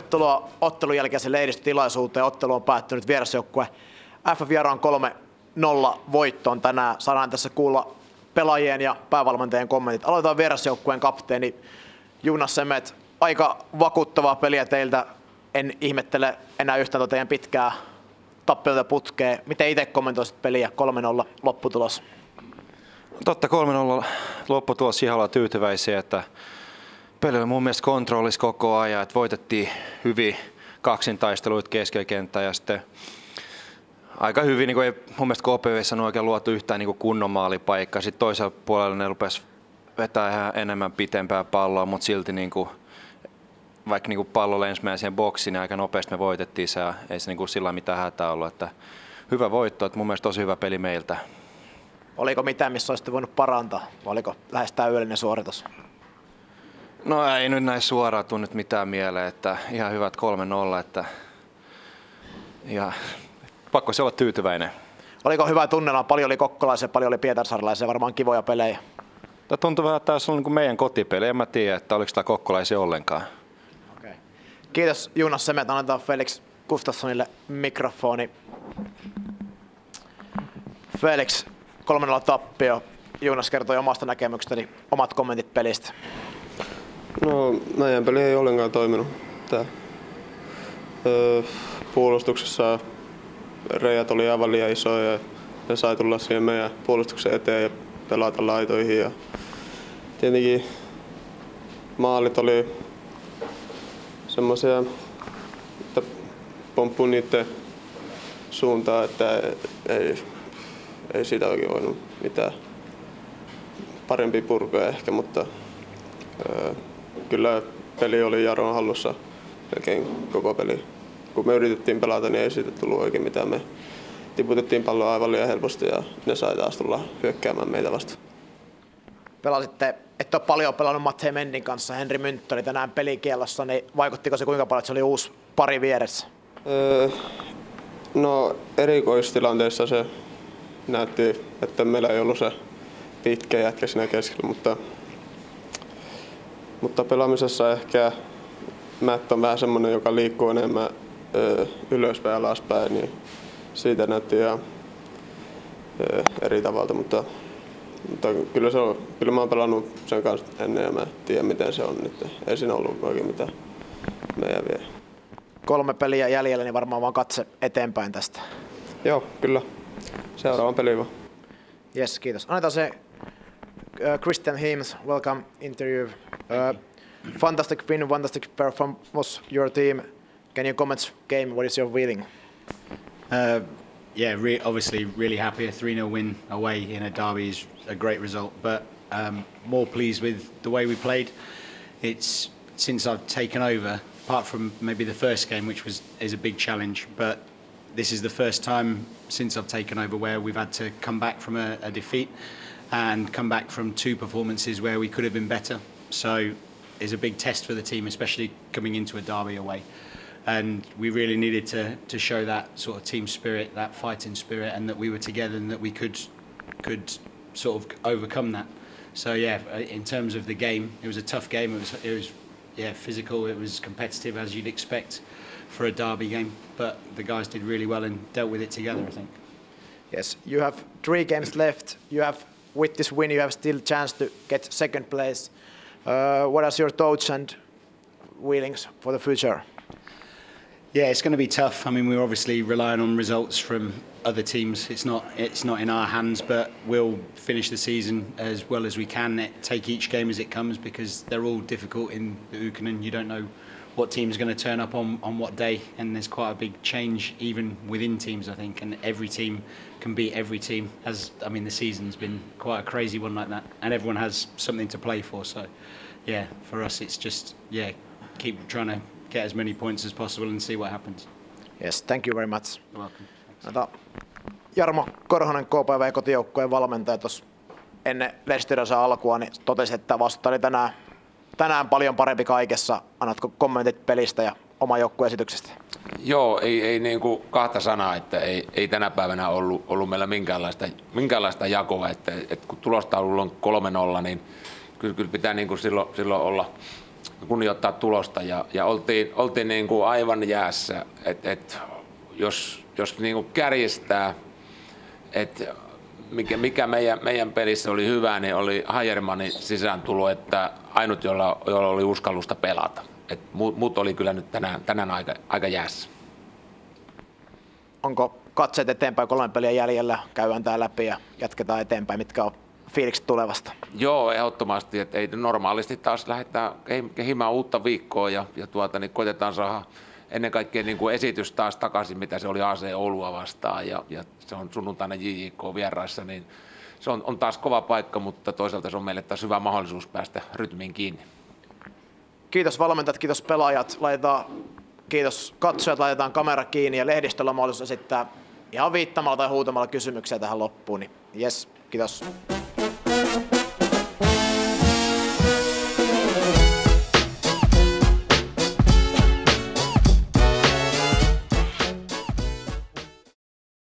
tervetuloa ottelun jälkeisen lehdistötilaisuuteen. Ottelu on päättynyt vierasjoukkue FF Jarran 3-0 voittoon tänään. Saadaan tässä kuulla pelaajien ja päävalmentajien kommentit. Aloitetaan vierasjoukkueen kapteeni Jonas Semet. Aika vakuuttavaa peliä teiltä. En ihmettele enää yhtään teidän pitkää tappiota putkea. Miten itse kommentoisit peliä? 3-0 lopputulos. Totta 3-0 lopputulos, ihan ollaan tyytyväisiä, että peli oli mun mielestä kontrollissa koko ajan, että voitettiin hyvin kaksintaisteluita keskellä kenttää ja sitten aika hyvin, niin kuin ei mun mielestä KPV:ssä on oikein luotu yhtään niin kunnon maalipaikkaa. Sitten toisella puolella ne rupesi vetää ihan enemmän pitempää palloa, mutta silti niin kuin, vaikka niin kuin pallo lensi meidän siihen boksiin, niin aika nopeasti me voitettiin se ja ei se niin kuin sillä mitään hätää ollut. Että hyvä voitto, että mun mielestä tosi hyvä peli meiltä. Oliko mitään, missä olisitte voinut parantaa? Vai oliko lähes täydellinen suoritus? No ei nyt näin suoraan tule nyt mitään mieleen, että ihan hyvät 3-0, että ja pakko se olla tyytyväinen. Oliko hyvä tunnelma? Paljon oli kokkolaisia, paljon oli pietarsaarelaisia, varmaan kivoja pelejä. Tämä tuntuu vähän, että tämä on niin kuin meidän kotipeli. En mä tiedä, että oliko tämä kokkolaisia ollenkaan. Okay. Kiitos Jonas Semet. Annetaan Felix Gustafssonille mikrofoni. Felix, 3-0 tappio. Jonas kertoi omasta näkemyksestäni, omat kommentit pelistä. No, meidän peli ei ollenkaan toiminut. Puolustuksessa reijät oli aivan liian isoja ja ne sai tulla siihen meidän puolustuksen eteen ja pelata laitoihin. Ja tietenkin maalit oli semmoisia, että pomppuu niiden suuntaan, että ei siitä oikein voinut mitään parempia purkuja ehkä, mutta kyllä peli oli Jaron hallussa melkein koko peli. Kun me yritettiin pelata, niin ei siitä tullut oikein mitään. Me tiputettiin palloa aivan liian helposti ja ne sai taas tulla hyökkäämään meitä vastaan. Pelasitte, ette ole paljon pelannut Mattei Mendin kanssa, Henri Münttö oli tänään pelikielossa, niin vaikuttiko se kuinka paljon, että se oli uusi pari vieressä? No erikoistilanteessa se näytti, että meillä ei ollut se pitkä jätkä siinä keskellä, mutta pelaamisessa ehkä Matt on vähän semmoinen, joka liikkuu enemmän ylöspäin ja alaspäin, niin siitä näytti ihan eri tavalla, mutta kyllä mä oon pelannut sen kanssa ennen ja mä tiedän miten se on nyt. Ei siinä ollut oikein mitään meidän vielä. 3 peliä jäljellä, niin varmaan vaan katse eteenpäin tästä. Joo, kyllä. Seuraavan peliin vaan. Yes, kiitos. Annetaan se Christian Himes, welcome interview. Fantastic win, fantastic performance your team. Can you comment game? What is your feeling? Obviously really happy. A 3-0 win away in a derby is a great result, but more pleased with the way we played. It's since I've taken over, apart from maybe the first game, which is a big challenge, but this is the first time since I've taken over where we've had to come back from a defeat and come back from 2 performances where we could have been better. So it's a big test for the team, especially coming into a derby away. And we really needed to show that sort of team spirit, that fighting spirit, and that we were together and that we could sort of overcome that. So yeah, in terms of the game, it was a tough game. It was physical. It was competitive as you'd expect for a derby game. But the guys did really well and dealt with it together, I think. Yes, you have 3 games left. With this win, you have still chance to get second place. What are your thoughts and feelings for the future? Yeah, it's going to be tough. I mean, we're obviously relying on results from other teams. It's not in our hands, but we'll finish the season as well as we can. Take each game as it comes because they're all difficult in the Ykkönen. You don't know what team's going to turn up on what day, and there's quite a big change even within teams, I think. And every team can beat every team. The season's been quite a crazy one like that, and everyone has something to play for. So, yeah, for us, it's just keep trying to get as many points as possible and see what happens. Yes, thank you very much. You're welcome. Jarmo Korhonen, KPV-kotijoukkueen valmentaja, tuossa ennen lehdistötilaisuuden alkua niin totesi, että vastuuta oli tänään paljon parempi kaikessa. Annatko kommentit pelistä ja oman joukkueesityksestä? Joo, ei niin kuin kahta sanaa, että ei tänä päivänä ollut meillä minkäänlaista jakoa, että kun tulostaululla on 3-0, niin kyllä pitää niin kuin silloin olla kunnioittaa tulosta ja oltiin niin kuin aivan jäässä, että jos niin kuin kärjistää, että mikä meidän pelissä oli hyvä, niin oli Hajermanin sisääntulo, että ainut, jolla oli uskallusta pelata. Et muut oli kyllä nyt tänään aika jäässä. Onko katseet eteenpäin, 3 peliä jäljellä, käydään tää läpi ja jatketaan eteenpäin, mitkä on fiilikset tulevasta? Joo, ehdottomasti, että ei normaalisti taas lähdetään kehimään uutta viikkoa ja niin koitetaan saada ennen kaikkea niin kuin esitys taas takaisin, mitä se oli AC Oulua vastaan ja se on sunnuntaina JJK vieraissa, niin se on taas kova paikka, mutta toisaalta se on meille taas hyvä mahdollisuus päästä rytmiin kiinni. Kiitos valmentajat, kiitos pelaajat, kiitos katsojat, laitetaan kamera kiinni ja lehdistöllä on mahdollisuus esittää ihan viittamalla tai huutamalla kysymyksiä tähän loppuun. Niin jes, kiitos.